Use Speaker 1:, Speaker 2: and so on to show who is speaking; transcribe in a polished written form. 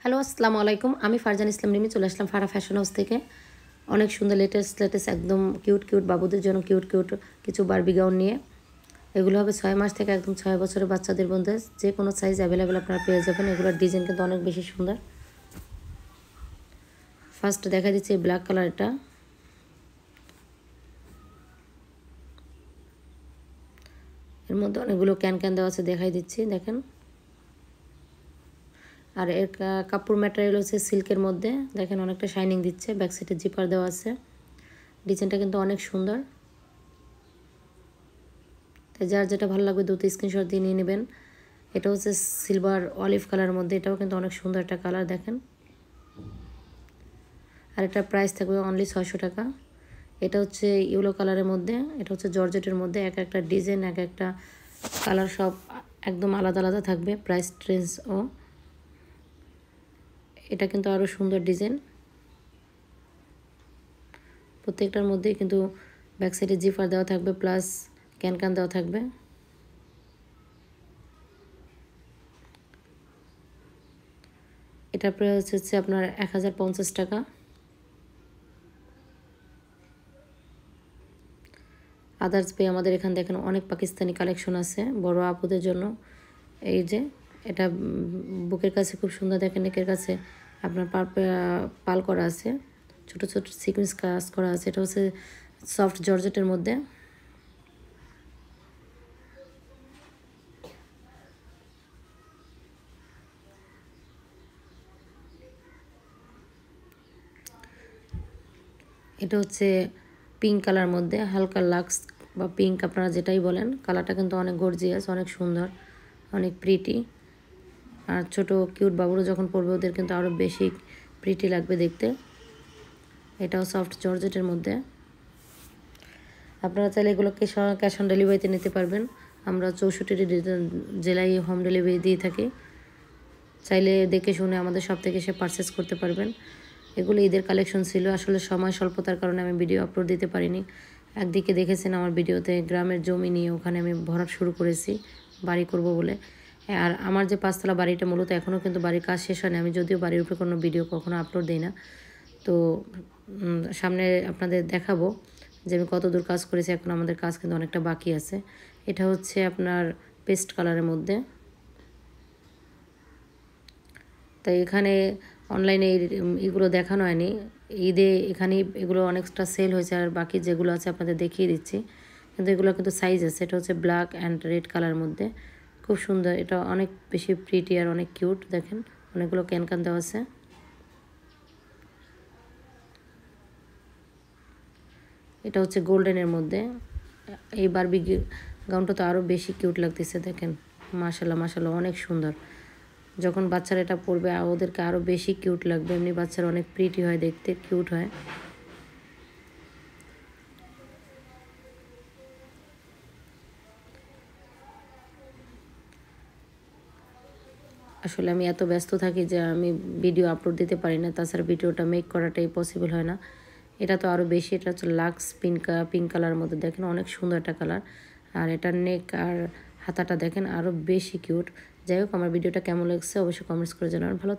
Speaker 1: Hello, আসসালামু আলাইকুম। আমি ফারজান ইসলাম রিমি চলে আসলাম ফারা ফ্যাশন হাউস থেকে। অনেক সুন্দর লেটেস্ট একদম কিউট বাবুদের জন্য কিউট কিছু বারবি গাউন নিয়ে। এগুলো হবে 6 মাস থেকে একদম 6 বছরের বাচ্চাদের মধ্যে যে কোনো সাইজ অ্যাভেলেবেল আপনারা পেয়ে যাবেন। এগুলোর ডিজাইন কিন্তু অনেক বেশি সুন্দর। ফার্স্ট দেখা দিচ্ছে এই ব্ল্যাক কালারটা। এর মধ্যে অনেকগুলো ক্যান দেওয়া আছে, দেখাই দিচ্ছি দেখেন। আর এর কাপড় ম্যাটেরিয়াল হচ্ছে সিল্কের মধ্যে, দেখেন অনেকটা শাইনিং দিচ্ছে। ব্যাক সাইডে জিপার দেওয়া আছে। ডিজাইনটা কিন্তু অনেক সুন্দর। তাই যার যেটা ভালো লাগবে দ্রুত স্ক্রিনশট দিয়ে নিয়ে নেবেন। এটা হচ্ছে সিলভার অলিভ কালারের মধ্যে, এটাও কিন্তু অনেক সুন্দর একটা কালার দেখেন। আর এটার প্রাইস থাকবে অনলি 600 টাকা। এটা হচ্ছে ইয়েলো কালারের মধ্যে, এটা হচ্ছে জর্জেটের মধ্যে। একটা ডিজাইন একটা কালার সব একদম আলাদা থাকবে প্রাইস রেঞ্জও। এটা কিন্তু আরও সুন্দর ডিজাইন। প্রত্যেকটার মধ্যেই কিন্তু ব্যাক সাইডে জিপার দেওয়া থাকবে, প্লাস ক্যান দেওয়া থাকবে। এটার প্রাইস হচ্ছে আপনার 1050 টাকা। আদার্স পে আমাদের এখানে দেখেন অনেক পাকিস্তানি কালেকশন আছে বড় আপুদের জন্য। এই যে এটা বুকের কাছে খুব সুন্দর দেখেন, নেকের কাছে আপনার পাল করা আছে, ছোট সিকোয়েন্স কাজ করা আছে। এটা হচ্ছে সফট জর্জেটের মধ্যে। এটা হচ্ছে পিঙ্ক কালার মধ্যে, হালকা লাক্স বা পিঙ্ক আপনারা যেটাই বলেন। কালারটা কিন্তু অনেক গর্জিয়াস, অনেক সুন্দর, অনেক প্রিটি। আর ছোট কিউট বাবুরা যখন পরবে ওদের কিন্তু আরও বেশি প্রিটি লাগবে দেখতে। এটাও সফট জর্জেটের মধ্যে। আপনারা চাইলে এগুলোকে ক্যাশ অন ডেলিভারিতে নিতে পারবেন। আমরা 64টি জেলায় হোম ডেলিভারি দিয়ে থাকি। চাইলে দেখে শুনে আমাদের সব থেকে এসে পারচেস করতে পারবেন। এগুলো ঈদের কালেকশন ছিল। আসলে সময় স্বল্পতার কারণে আমি ভিডিও আপলোড দিতে পারিনি। একদিকে দেখেছেন আমার ভিডিওতে গ্রামের জমি নিয়ে ওখানে আমি ভরাট শুরু করেছি বাড়ি করব বলে। আর আমার যে 5তলা বাড়িটা মূলত এখনও কিন্তু বাড়ির কাজ শেষ হয়নি। আমি যদিও বাড়ির উপরে কোনো ভিডিও কখনো আপলোড দিই না, তো সামনে আপনাদের দেখাবো যে আমি কত দূর কাজ করেছি। এখন আমাদের কাজ কিন্তু অনেকটা বাকি আছে। এটা হচ্ছে আপনার পেস্ট কালারের মধ্যে। তাই এখানে অনলাইনে এগুলো দেখানো হয়নি। ঈদে এখানেই এগুলো অনেকটা সেল হয়েছে, আর বাকি যেগুলো আছে আপনাদের দেখিয়ে দিচ্ছি। কিন্তু এগুলো কিন্তু সাইজ আছে। এটা হচ্ছে ব্ল্যাক অ্যান্ড রেড কালারের মধ্যে, খুব সুন্দর। এটা অনেক বেশি প্রিটি আর অনেক কিউট দেখেন। অনেকগুলো ক্যান দেওয়া আছে। এটা হচ্ছে গোল্ডেনের মধ্যে। এই বারবি গাউনটা তো আরও বেশি কিউট লাগতেছে দেখেন। মাশাল্লাহ অনেক সুন্দর। যখন বাচ্চারা এটা পরবে ওদেরকে আরও বেশি কিউট লাগবে। এমনি বাচ্চারা অনেক প্রিটি হয় দেখতে, কিউট হয়। আসলে আমি এত ব্যস্ত থাকি যে আমি ভিডিও আপলোড দিতে পারি না, তাছাড়া ভিডিওটা মেক করাটাই পসিবল হয় না। এটা তো আরও বেশি। এটা হচ্ছে লাক্স পিঙ্ক কালার মধ্যে দেখেন, অনেক সুন্দর একটা কালার। আর এটার নেক আর হাতাটা দেখেন আরও বেশি কিউট। যাই হোক, আমার ভিডিওটা কেমন লাগছে অবশ্যই কমেন্টস করে জানাবেন। ভালো